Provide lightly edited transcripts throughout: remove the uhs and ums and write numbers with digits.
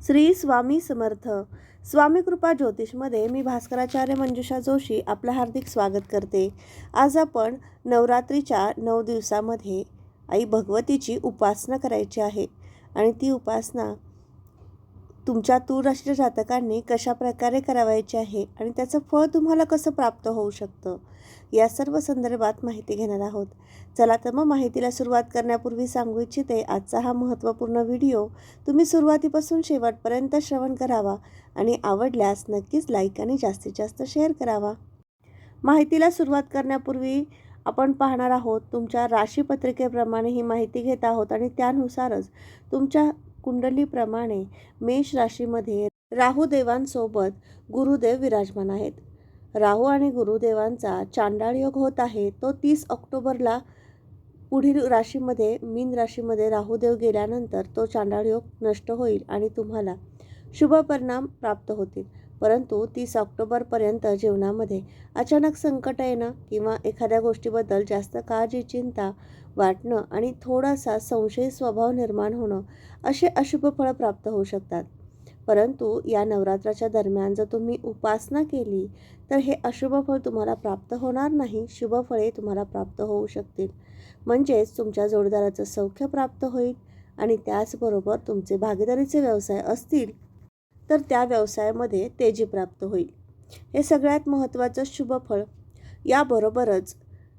श्री स्वामी समर्थ. स्वामी कृपा ज्योतिषमध्ये मी भास्कराचार्य मंजुषा जोशी आपलं हार्दिक स्वागत करते. आज आपण नवरात्रीच्या 9 दिवसामध्ये आई भगवतीची उपासना करायची आहे आणि ती उपासना तुमच्या तूळ राशीच्या जातकांनी कशा प्रकारे करावायची आहे आणि त्याचं फळ तुम्हाला कसं प्राप्त होऊ शकतं, या सर्व संदर्भात माहिती घेणार आहोत. चला तर मग माहितीला सुरुवात करण्यापूर्वी सांगू इच्छिते, आजचा हा महत्त्वपूर्ण व्हिडिओ तुम्ही सुरुवातीपासून शेवटपर्यंत श्रवण करावा आणि आवडल्यास नक्कीच लाईक आणि जास्तीत जास्त शेअर करावा. माहितीला सुरुवात करण्यापूर्वी आपण पाहणार आहोत तुमच्या राशीपत्रिकेप्रमाणे ही माहिती घेत आहोत आणि त्यानुसारच तुमच्या कुंडलीप्रमाणे मेष राशीमध्ये राहू देवांसोबत गुरुदेव विराजमान आहेत. राहू आणि गुरुदेवांचा चांडाळ योग होत आहे. तो 30 ऑक्टोबरला पुढील राशीमध्ये मीन राशीमध्ये राहुदेव गेल्यानंतर तो चांडाळ योग नष्ट होईल आणि तुम्हाला शुभ परिणाम प्राप्त होतील. परंतु 30 ऑक्टोबरपर्यंत जीवनामध्ये अचानक संकट येणं किंवा एखाद्या गोष्टीबद्दल जास्त काळजी चिंता वाटणं आणि थोडासा संशयी स्वभाव निर्माण होणं असे अशुभ फळं प्राप्त होऊ शकतात. परंतु या नवरात्राच्या दरम्यान जर तुम्ही उपासना केली तर हे अशुभ फळ तुम्हाला प्राप्त होणार नाही, शुभ फळे तुम्हाला प्राप्त होऊ शकतील. म्हणजेच तुमच्या जोडीदाराचं सौख्य प्राप्त होईल आणि त्याचबरोबर तुमचे भागीदारीचे व्यवसाय असतील तर त्या व्यवसायामध्ये तेजी प्राप्त होईल. हे सगळ्यात महत्त्वाचं शुभ फळ. याबरोबरच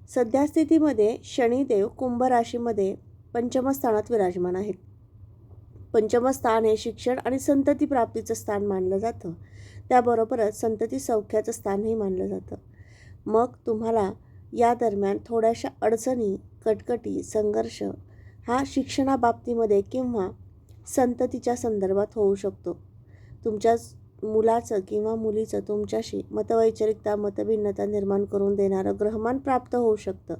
सध्या स्थितीमध्ये शनिदेव कुंभ राशीमध्ये पंचम स्थानात विराजमान आहेत. पंचम स्थान हे शिक्षण आणि संतती प्राप्तीचं स्थान मानलं जातं. त्याबरोबरच संतती सौख्याचं स्थानही मानलं जातं. मग तुम्हाला या दरम्यान थोड्याशा अडचणी, कटकटी, संघर्ष हा शिक्षणाबाबतीमध्ये किंवा संततीच्या संदर्भात होऊ शकतो. तुमच्या मुलाचं किंवा मुलीचं तुमच्याशी मतवैचारिकता, मतभिन्नता निर्माण करून देणारं ग्रहमान प्राप्त होऊ शकतं.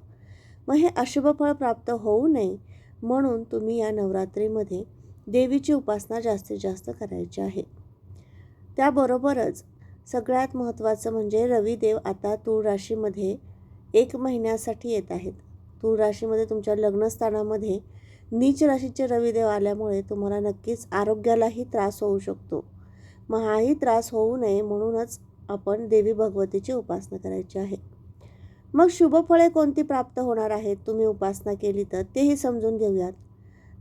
मग हे अशुभ फळ प्राप्त होऊ नये म्हणून तुम्ही या नवरात्रीमध्ये देवीची उपासना जास्तीत जास्त करायची आहे. त्याबरोबरच सगळ्यात महत्त्वाचं म्हणजे रविदेव आता तूळ राशीमध्ये 1 महिन्यासाठी येत आहेत. तूळ राशीमध्ये तुमच्या लग्नस्थानामध्ये नीच राशीचे रविदेव आल्यामुळे तुम्हाला नक्कीच आरोग्यालाही त्रास होऊ शकतो. मग हाही त्रास होऊ नये म्हणूनच आपण देवी भगवतीची उपासना करायची आहे. मग शुभ फळे कोणती प्राप्त होणार आहेत तुम्ही उपासना केली तर तेही समजून घेऊयात.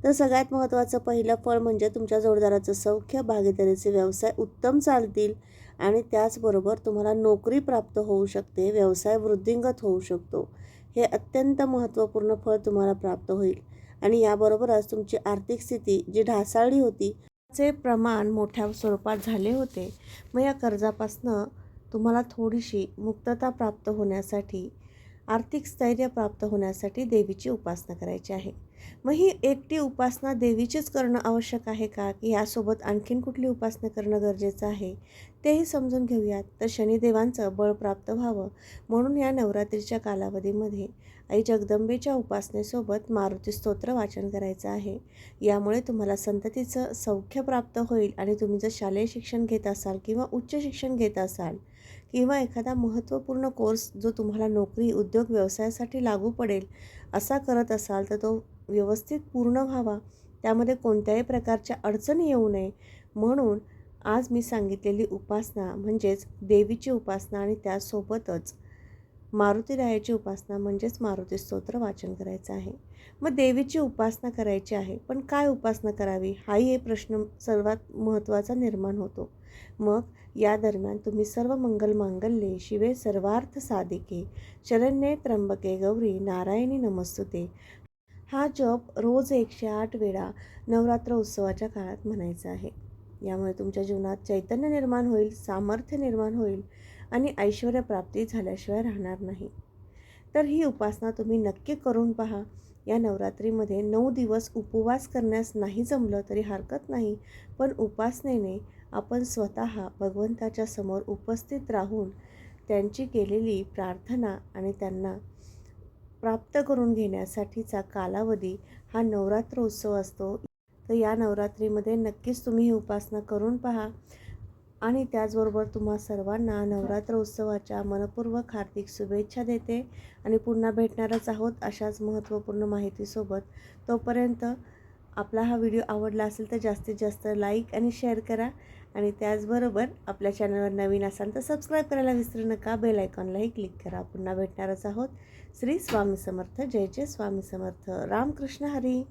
तर सगळ्यात महत्त्वाचं पहिलं फळ म्हणजे तुमच्या जोडीदाराचं सौख्य, भागीदारीचे व्यवसाय उत्तम चालतील आणि त्याचबरोबर तुम्हाला नोकरी प्राप्त होऊ शकते, व्यवसाय वृद्धिंगत होऊ शकतो. हे अत्यंत महत्त्वपूर्ण फळ तुम्हाला प्राप्त होईल आणि याबरोबरच तुमची आर्थिक स्थिती जी ढासळली होती चे प्रमाण मोठ्या स्वरूपात झाले होते. मग या कर्जापासनं तुम्हाला थोडीशी मुक्तता प्राप्त होण्यासाठी, आर्थिक स्थैर्य प्राप्त होण्यासाठी देवीची उपासना करायची आहे. मग ही एकटी उपासना देवीचीच करणं आवश्यक आहे का, की यासोबत आणखीन कुठली उपासना करणं गरजेचं आहे तेही समजून घेऊयात. तर शनिदेवांचं बळ प्राप्त व्हावं म्हणून या नवरात्रीच्या कालावधीमध्ये आई जगदंबेच्या उपासनेसोबत मारुती स्तोत्र वाचन करायचं आहे. यामुळे तुम्हाला संततीचं सौख्य प्राप्त होईल आणि तुम्ही जर शालेय शिक्षण घेत असाल किंवा उच्च शिक्षण घेत असाल किंवा एखादा महत्त्वपूर्ण कोर्स जो तुम्हाला नोकरी, उद्योग, व्यवसायासाठी लागू पडेल असा करत असाल तर तो व्यवस्थित पूर्ण व्हावा, त्यामध्ये कोणत्याही प्रकारच्या अडचणी येऊ नये म्हणून आज मी सांगितलेली उपासना म्हणजेच देवीची उपासना आणि त्यासोबतच मारुतीरायाची उपासना म्हणजेच मारुती स्तोत्र वाचन करायचं आहे. मग देवीची उपासना करायची आहे, पण काय उपासना करावी हाही एक प्रश्न सर्वात महत्त्वाचा निर्माण होतो. मग या दरम्यान तुम्ही सर्व मंगल मांगल्ये शिवे सर्वार्थ साधिके शरण्ये त्र्यंबके गौरी नारायणी नमस्तुते हा जप रोज 108 वेळा नवरात्र उत्सवाच्या काळात म्हणायचा आहे. यामुळे तुमच्या जीवनात चैतन्य निर्माण होईल, सामर्थ्य निर्माण होईल आणि ऐश्वर्यप्राप्ती झाल्याशिवाय राहणार नाही. तर ही उपासना तुम्ही नक्की करून पहा. या नवरात्रीमध्ये 9 दिवस उपवास करण्यास नाही जमलं तरी हरकत नाही, पण उपासनेने आपण स्वतः भगवंताच्या समोर उपस्थित राहून त्यांची केलेली प्रार्थना आणि त्यांना प्राप्त करून घेण्यासाठीचा कालावधी हा नवरात्र उत्सव असतो. तर या नवरात्रीमध्ये नक्कीच तुम्ही ही उपासना करून पहा आणि त्याचबरोबर तुम्हा सर्वांना नवरात्र उत्सवाच्या मनपूर्वक हार्दिक शुभेच्छा देते आणि पुन्हा भेटणारच आहोत अशाच महत्त्वपूर्ण माहितीसोबत. तोपर्यंत आपला हा व्हिडिओ आवडला असेल तर जास्तीत जास्त लाईक आणि शेअर करा आणि त्याचबरोबर आपल्या चॅनलवर नवीन असाल तर सबस्क्राईब करायला विसरू नका. बेल आयकॉनलाही क्लिक करा. पुन्हा भेटणारच आहोत. श्री स्वामी समर्थ. जय जय स्वामी समर्थ. रामकृष्ण हरी.